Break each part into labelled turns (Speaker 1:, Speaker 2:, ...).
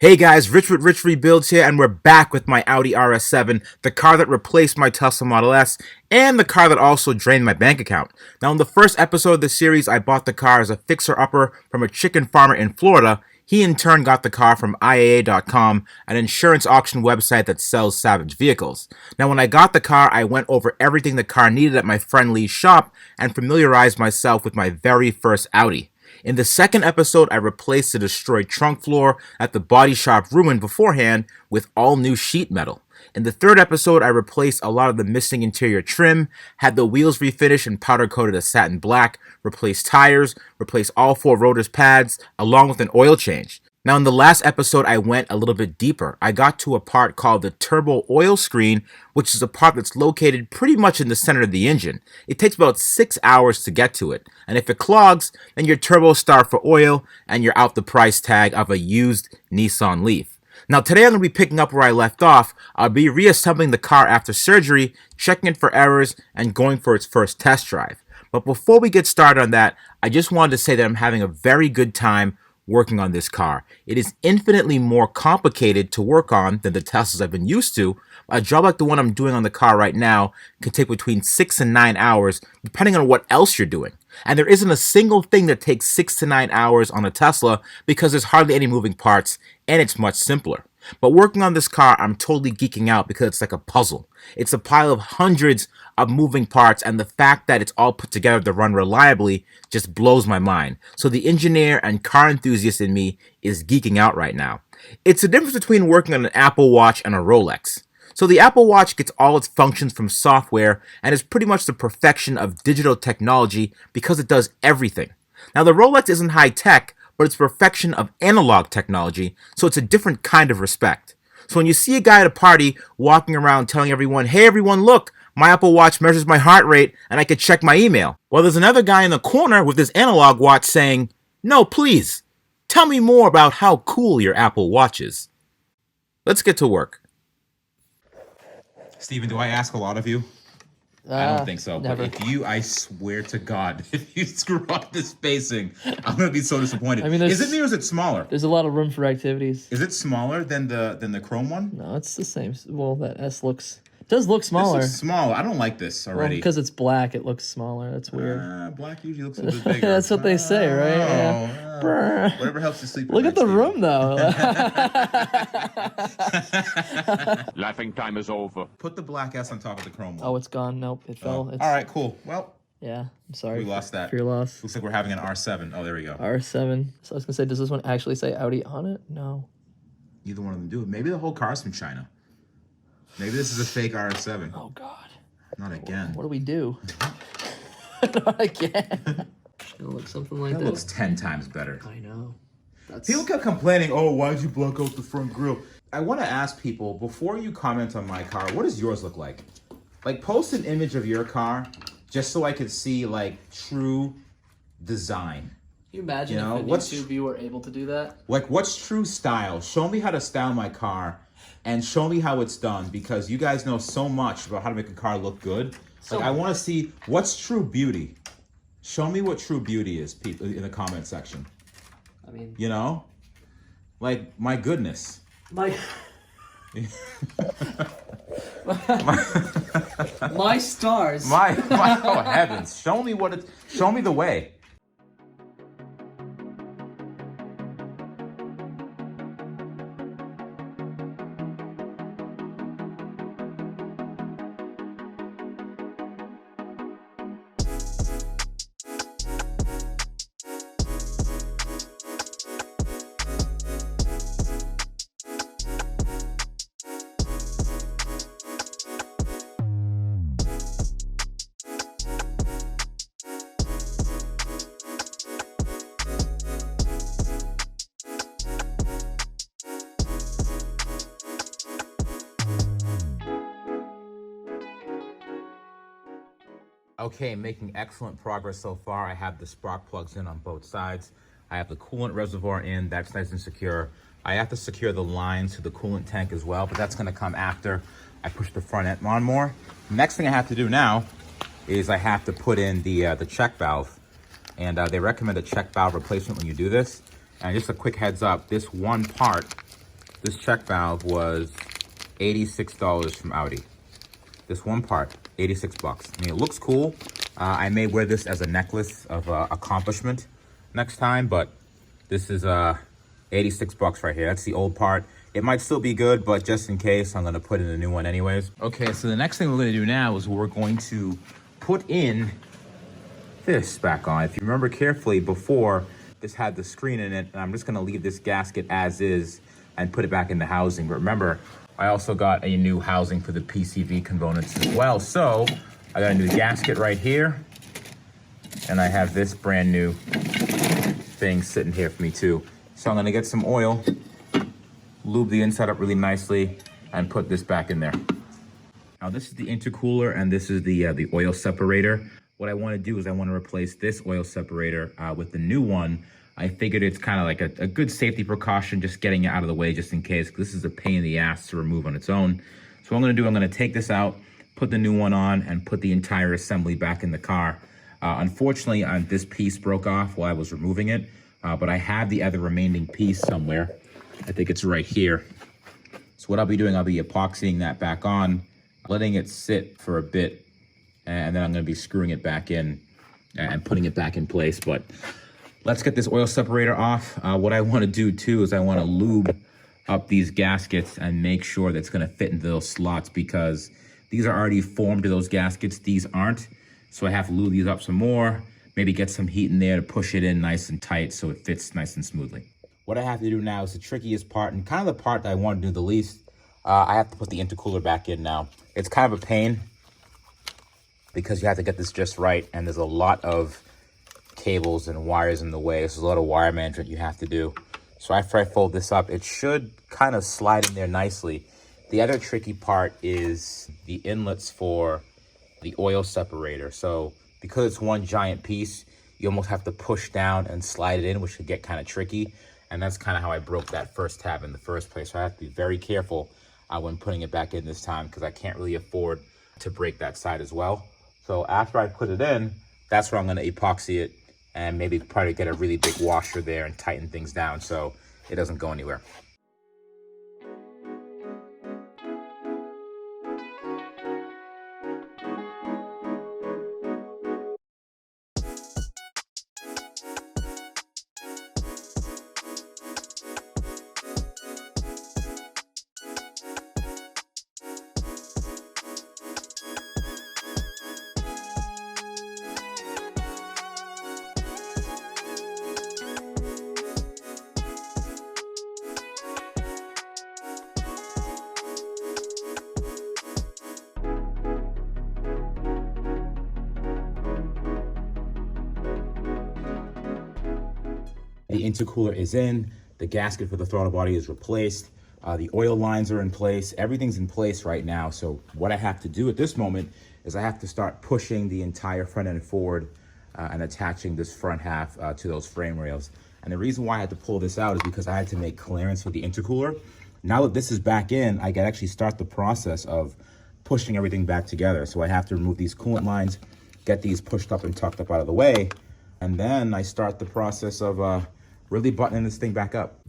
Speaker 1: Hey guys, Rich with Rich Rebuilds here, and we're back with my Audi RS7, the car that replaced my Tesla Model S, and the car that also drained my bank account. Now, in the first episode of the series, I bought the car as a fixer-upper from a chicken farmer in Florida. He in turn got the car from IAA.com, an insurance auction website that sells salvage vehicles. Now, when I got the car, I went over everything the car needed at my friend Lee's shop and familiarized myself with my very first Audi. In the second episode, I replaced the destroyed trunk floor that the body shop ruined beforehand with all new sheet metal. In the third episode, I replaced a lot of the missing interior trim, had the wheels refinished and powder coated a satin black, replaced tires, replaced all four rotors pads, along with an oil change. Now, in the last episode, I went a little bit deeper. I got to a part called the turbo oil screen, which is a part that's located pretty much in the center of the engine. It takes about 6 hours to get to it. And if it clogs, then your turbos start for oil and you're out the price tag of a used Nissan Leaf. Now, today I'm going to be picking up where I left off. I'll be reassembling the car after surgery, checking it for errors, and going for its first test drive. But before we get started on that, I just wanted to say that I'm having a very good time working on this car. It is infinitely more complicated to work on than the Teslas I've been used to. A job like the one I'm doing on the car right now can take between 6 and 9 hours, depending on what else you're doing. And there isn't a single thing that takes 6 to 9 hours on a Tesla because there's hardly any moving parts and it's much simpler. But working on this car, I'm totally geeking out because it's like a puzzle. It's a pile of hundreds of moving parts, and the fact that it's all put together to run reliably just blows my mind. So the engineer and car enthusiast in me is geeking out right now. It's the difference between working on an Apple Watch and a Rolex. So the Apple Watch gets all its functions from software and is pretty much the perfection of digital technology because it does everything. Now the Rolex isn't high tech, but it's perfection of analog technology, so it's a different kind of respect. So when you see a guy at a party walking around telling everyone, hey everyone, look, my Apple Watch measures my heart rate and I can check my email. Well, there's another guy in the corner with his analog watch saying, no, please, tell me more about how cool your Apple Watch is. Let's get to work. Steven, do I ask a lot of you? I don't think so.
Speaker 2: Never.
Speaker 1: But if you, I swear to God, if you screw up this spacing, I'm gonna be so disappointed.
Speaker 2: I mean,
Speaker 1: is it me or is it smaller?
Speaker 2: There's a lot of room for activities.
Speaker 1: Is it smaller than the chrome one?
Speaker 2: No, it's the same. Well, that S does look smaller.
Speaker 1: This is small. I don't like this already.
Speaker 2: Because it's black, it looks smaller. That's weird.
Speaker 1: Black usually looks a little bit bigger.
Speaker 2: That's what they say, right? Yeah.
Speaker 1: Whatever helps you sleep.
Speaker 2: Look at the room, though.
Speaker 3: Laughing time is over.
Speaker 1: Put the black S on top of the chrome one.
Speaker 2: Oh, it's gone. Nope, it fell.
Speaker 1: All right, cool. Well,
Speaker 2: yeah, I'm sorry.
Speaker 1: we lost that.
Speaker 2: For your loss.
Speaker 1: Looks like we're having an R7. Oh, there we go.
Speaker 2: R7. So I was gonna say, does this one actually say Audi on it? No.
Speaker 1: Neither one of them do it. Maybe the whole car's from China. Maybe this is a fake RS7.
Speaker 2: Oh God.
Speaker 1: Not again.
Speaker 2: What do we do? Not again. It'll look something like
Speaker 1: That
Speaker 2: this.
Speaker 1: looks 10 times better.
Speaker 2: I know. That's...
Speaker 1: People kept complaining, oh, why'd you block out the front grille? I want to ask people, before you comment on my car, what does yours look like? Like, post an image of your car just so I could see, like, true design.
Speaker 2: Can you imagine
Speaker 1: You know,
Speaker 2: if a
Speaker 1: what's-
Speaker 2: YouTube viewer were able to do that?
Speaker 1: Like, what's true style? Show me how to style my car and show me how it's done, because you guys know so much about how to make a car look good.
Speaker 2: So-
Speaker 1: Like, I want to see what's true beauty. Show me what true beauty is, people, in the comment section.
Speaker 2: I mean...
Speaker 1: You know? Like, my goodness.
Speaker 2: My my stars.
Speaker 1: My oh heavens! Show me what it. Show me the way. Okay, making excellent progress so far. I have the spark plugs in on both sides. I have the coolant reservoir in, that's nice and secure. I have to secure the lines to the coolant tank as well, but that's gonna come after I push the front end on more. Next thing I have to do now is I have to put in the check valve. And they recommend a check valve replacement when you do this. And just a quick heads up, this one part This check valve was $86 from Audi. This one part, 86 bucks. I mean, it looks cool. I may wear this as a necklace of accomplishment next time, but this is 86 bucks right here. That's the old part. It might still be good, but just in case, I'm gonna put in a new one anyways. Okay, so the next thing we're gonna do now is we're going to put in this back on. If you remember carefully, before this had the screen in it, and I'm just gonna leave this gasket as is and put it back in the housing. But remember, I also got a new housing for the PCV components as well. So I got a new gasket right here, and I have this brand new thing sitting here for me too. So I'm gonna get some oil, lube the inside up really nicely, and put this back in there. Now this is the intercooler, and this is the oil separator. What I want to do is I want to replace this oil separator with the new one. I figured it's kind of like a good safety precaution, just getting it out of the way just in case, because this is a pain in the ass to remove on its own. So what I'm going to do, I'm going to take this out, put the new one on, and put the entire assembly back in the car. Unfortunately, this piece broke off while I was removing it, but I have the other remaining piece somewhere. I think it's right here. So what I'll be doing, I'll be epoxying that back on, letting it sit for a bit, and then I'm going to be screwing it back in and putting it back in place. But let's get this oil separator off. What I want to do too is I want to lube up these gaskets and make sure that's going to fit into those slots, because these are already formed to those gaskets. These aren't. So I have to lube these up some more, maybe get some heat in there to push it in nice and tight so it fits nice and smoothly. What I have to do now is the trickiest part, and kind of the part that I want to do the least. I have to put the intercooler back in now. It's kind of a pain because you have to get this just right, and there's a lot of cables and wires in the way. There's a lot of wire management you have to do. So after I fold this up, it should kind of slide in there nicely. The other tricky part is the inlets for the oil separator. So because it's one giant piece, you almost have to push down and slide it in, which could get kind of tricky. And that's kind of how I broke that first tab in the first place. So I have to be very careful when putting it back in this time, because I can't really afford to break that side as well. So after I put it in, that's where I'm going to epoxy it and maybe probably get a really big washer there and tighten things down so it doesn't go anywhere. The intercooler is in, the gasket for the throttle body is replaced, the oil lines are in place, everything's in place right now. So what I have to do at this moment is I have to start pushing the entire front end forward and attaching this front half to those frame rails. And the reason why I had to pull this out is because I had to make clearance with the intercooler. Now that this is back in, I can actually start the process of pushing everything back together. So I have to remove these coolant lines, get these pushed up and tucked up out of the way, and then I start the process of really buttoning this thing back up.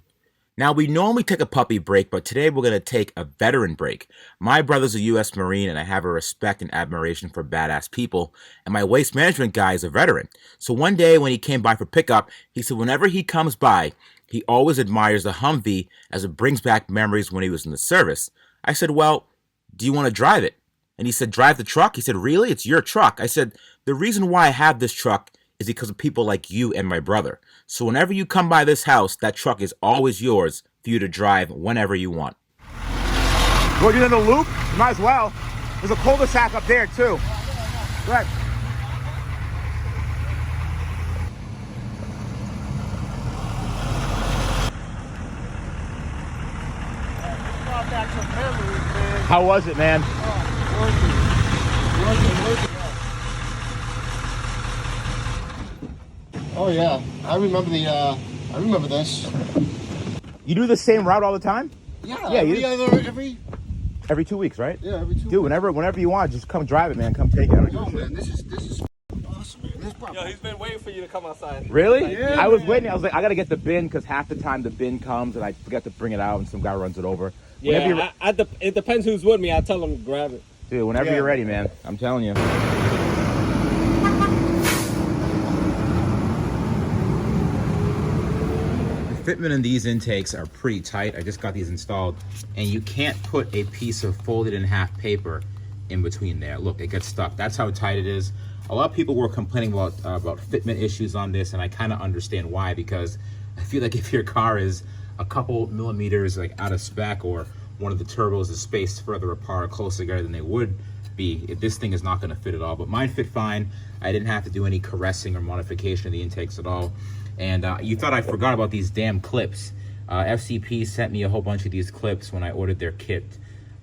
Speaker 1: Now, we normally take a puppy break, but today we're going to take a veteran break. My brother's a U.S. Marine, and I have a respect and admiration for badass people, and my waste management guy is a veteran. So one day when he came by for pickup, he said whenever he comes by, he always admires the Humvee as it brings back memories when he was in the service. I said, well, do you want to drive it? And he said, drive the truck? He said, really? It's your truck. I said, the reason why I have this truck is because of people like you and my brother. So whenever you come by this house, that truck is always yours for you to drive whenever you want.
Speaker 4: Well, you're in the loop? You might as well. There's a cul-de-sac up there, too. Right. How was it, man?
Speaker 5: Oh yeah, I remember this.
Speaker 4: You do the same route all the time?
Speaker 5: Yeah,
Speaker 4: Yeah, every 2 weeks, right?
Speaker 5: Yeah, every 2 weeks.
Speaker 4: Dude, whenever you want, just come drive it, man. Come take it.
Speaker 5: No, man, this is awesome, man.
Speaker 6: Yo, he's been waiting for you to come outside.
Speaker 1: Really?
Speaker 5: Yeah,
Speaker 1: I was
Speaker 5: man.
Speaker 1: waiting. I was like, I gotta get the bin because half the time the bin comes and I forget to bring it out and some guy runs it over. Whenever you're,
Speaker 6: It depends who's with me. I tell him to grab it.
Speaker 1: dude, whenever
Speaker 5: Yeah.
Speaker 1: you're ready, man. I'm telling you. The fitment in these intakes are pretty tight. I just got these installed, and you can't put a piece of folded in half paper in between there. Look, it gets stuck. That's how tight it is. A lot of people were complaining about fitment issues on this, and I kind of understand why, because I feel like if your car is a couple millimeters like out of spec, or one of the turbos is spaced further apart or closer together than they would be, this thing is not going to fit at all. But mine fit fine. I didn't have to do any caressing or modification of the intakes at all. And you thought I forgot about these damn clips. FCP sent me a whole bunch of these clips when I ordered their kit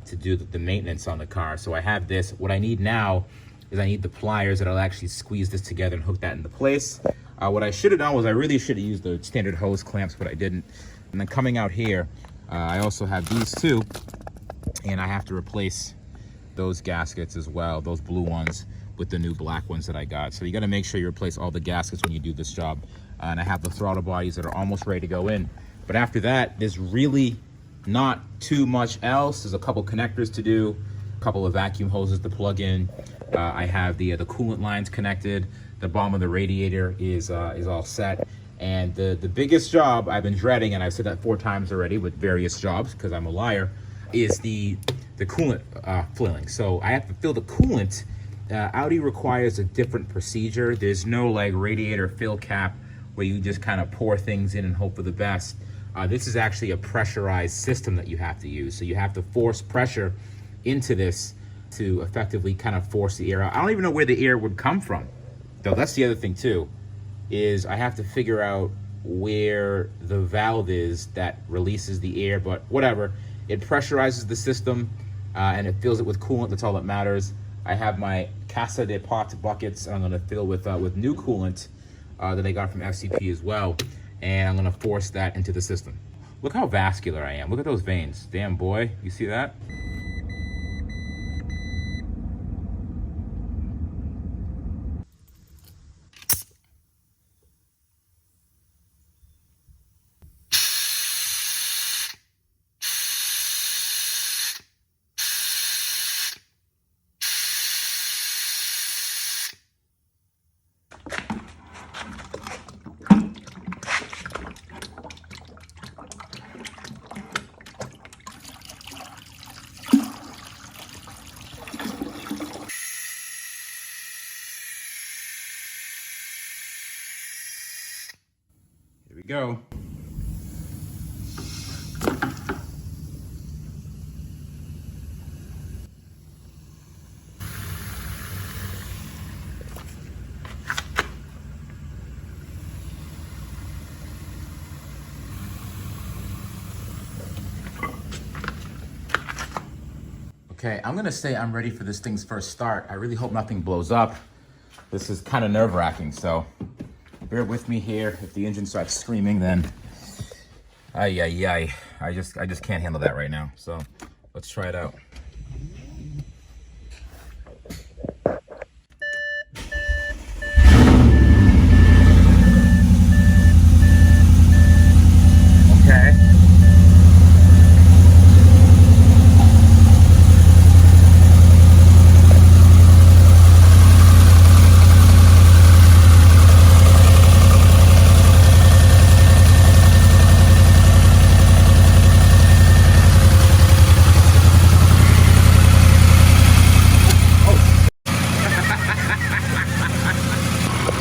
Speaker 1: to do the maintenance on the car. So I have this. What I need now is I need the pliers that'll actually squeeze this together and hook that into place. What I should have done was I really should have used the standard hose clamps, but I didn't. And then coming out here, I also have these two, and I have to replace those gaskets as well, those blue ones, with the new black ones that I got. So you gotta make sure you replace all the gaskets when you do this job. And I have the throttle bodies that are almost ready to go in. But after that, there's really not too much else. There's a couple connectors to do, a couple of vacuum hoses to plug in. I have the coolant lines connected. The bottom of the radiator is all set. And the biggest job I've been dreading, and I've said that 4 times already with various jobs because I'm a liar, is the coolant filling. So I have to fill the coolant. Audi requires a different procedure. There's no like radiator fill cap where you just kind of pour things in and hope for the best. This is actually a pressurized system that you have to use. So you have to force pressure into this to effectively kind of force the air out. I don't even know where the air would come from, though. That's the other thing too, is I have to figure out where the valve is that releases the air, but whatever. It pressurizes the system and it fills it with coolant. That's all that matters. I have my Casa de Pot buckets I'm gonna fill with new coolant that I got from FCP as well, and I'm gonna force that into the system. Look how vascular I am. Look at those veins. Damn, boy, you see that? Here we go. Okay, I'm gonna say I'm ready for this thing's first start. I really hope nothing blows up. This is kind of nerve-wracking, so bear with me here. If the engine starts screaming, then I just can't handle that right now. So let's try it out. Okay.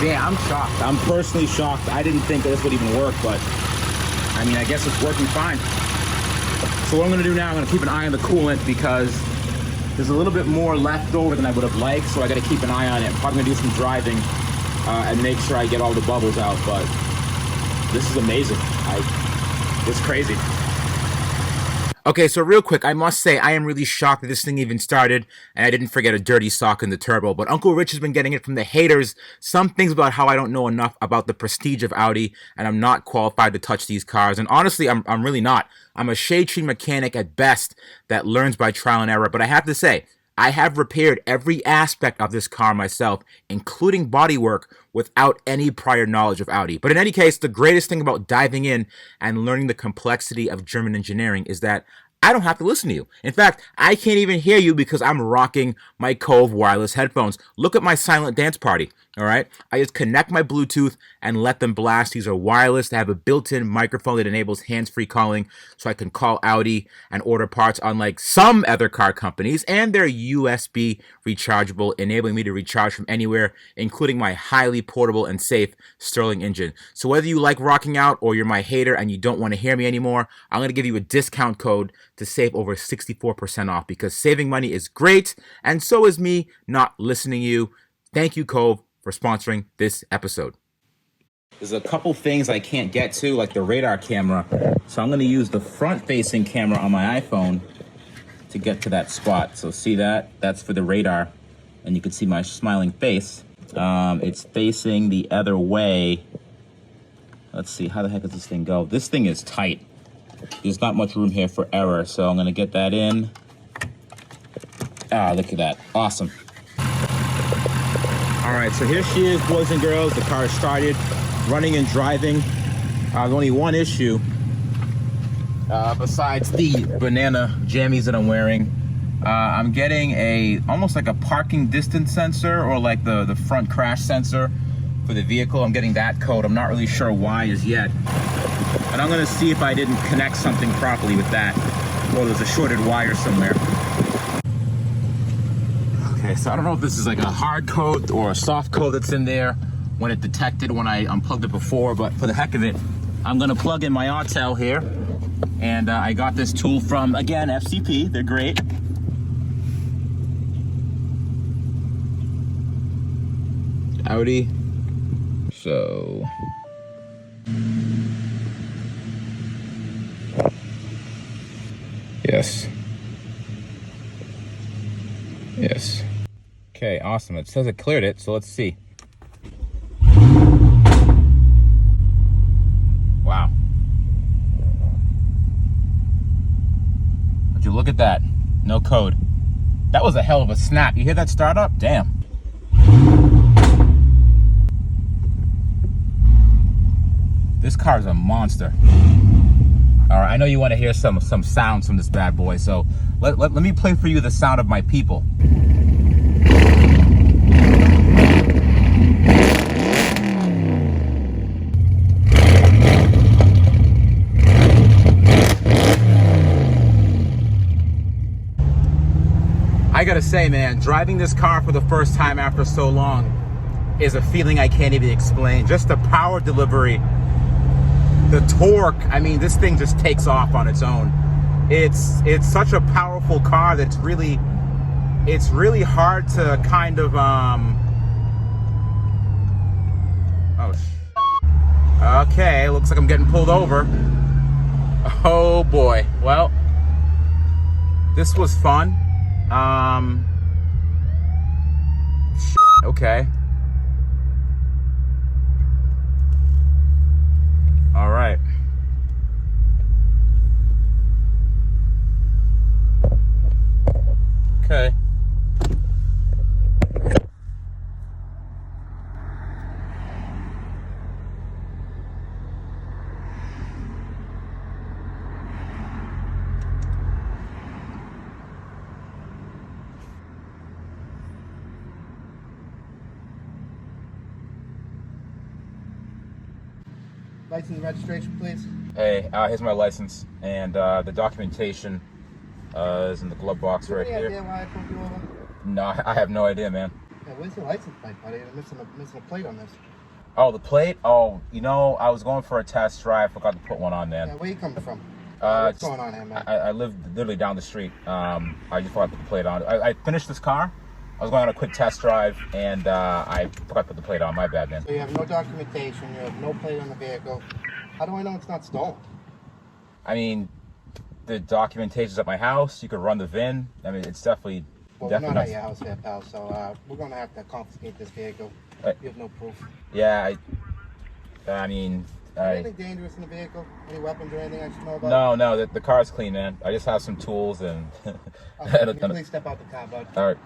Speaker 1: Yeah, I'm shocked. I'm personally shocked. I didn't think that this would even work, but I mean, I guess it's working fine. So what I'm gonna do now, I'm gonna keep an eye on the coolant because there's a little bit more left over than I would have liked, so I gotta keep an eye on it. I'm probably gonna do some driving and make sure I get all the bubbles out, but this is amazing. It's crazy. Okay, so real quick, I must say I am really shocked that this thing even started, and I didn't forget a dirty sock in the turbo, but Uncle Rich has been getting it from the haters. Some things about how I don't know enough about the prestige of Audi, and I'm not qualified to touch these cars, and honestly, I'm really not. I'm a shade tree mechanic at best that learns by trial and error, but I have to say, I have repaired every aspect of this car myself, including bodywork, without any prior knowledge of Audi. But in any case, the greatest thing about diving in and learning the complexity of German engineering is that I don't have to listen to you. In fact, I can't even hear you because I'm rocking my Cove wireless headphones. Look at my silent dance party, all right? I just connect my Bluetooth and let them blast. These are wireless. They have a built-in microphone that enables hands-free calling, so I can call Audi and order parts unlike some other car companies, and they're USB rechargeable, enabling me to recharge from anywhere, including my highly portable and safe Sterling engine. So whether you like rocking out or you're my hater and you don't want to hear me anymore, I'm going to give you a discount code to save over 64% off, because saving money is great, and so is me not listening to you. Thank you, Cove, for sponsoring this episode. There's a couple things I can't get to, like the radar camera, so I'm going to use the front-facing camera on my iPhone to get to that spot. So see that? That's for the radar, and you can see my smiling face. It's facing the other way. Let's see, how the heck does this thing go? This thing is tight. There's not much room here for error, so I'm gonna get that in. Ah, look at that, awesome. All right, so here she is, boys and girls. The car is started, running and driving. There's only one issue, besides the banana jammies that I'm wearing. I'm getting almost like a parking distance sensor, or like the front crash sensor for the vehicle. I'm getting that code. I'm not really sure why as yet. And I'm gonna see if I didn't connect something properly with that, or there's a shorted wire somewhere. Okay, so I don't know if this is like a hard code or a soft code that's in there when it detected when I unplugged it before, but for the heck of it, I'm gonna plug in my Autel here. And I got this tool from, again, FCP. They're great. Audi. So yes. Yes. Okay, awesome. It says it cleared it, so let's see. Wow. Would you look at that? No code. That was a hell of a snap. You hear that startup? Damn. This car is a monster. All right, I know you want to hear some sounds from this bad boy, so let me play for you the sound of my people. I gotta say, man, driving this car for the first time after so long is a feeling I can't even explain. Just the power delivery, the torque, I mean, this thing just takes off on its own. It's such a powerful car that's really hard to kind of, okay, looks like I'm getting pulled over. Oh boy, well, this was fun. Okay. All right. Okay.
Speaker 5: License and registration, please.
Speaker 1: Hey, here's my license, and the documentation is in the glove box right here.
Speaker 5: Yeah, why I pulled you over?
Speaker 1: No, I have no idea, man.
Speaker 5: Yeah, where's the license plate, buddy? I'm missing a plate on this.
Speaker 1: Oh, the plate? Oh, you know, I was going for a test drive, forgot to put one on, man.
Speaker 5: Yeah, where you coming from? What's
Speaker 1: just-
Speaker 5: going on here, man?
Speaker 1: I live literally down the street. I just forgot to put the plate on. I finished this car. I was going on a quick test drive, and I forgot to put the plate on. My bad, man.
Speaker 5: So you have no documentation, you have no plate on the vehicle. How do I know it's not stolen?
Speaker 1: I mean, the documentation's at my house. You could run the VIN. I mean, it's definitely...
Speaker 5: Well, we're not at your house here, pal, so we're going to have to confiscate this vehicle. You have no proof.
Speaker 1: Yeah, I mean,
Speaker 5: Anything dangerous in the vehicle? Any weapons or anything I should know about?
Speaker 1: No, the car's clean, man. I just have some tools and...
Speaker 5: Okay, can you please step out the car, bud?
Speaker 1: All right.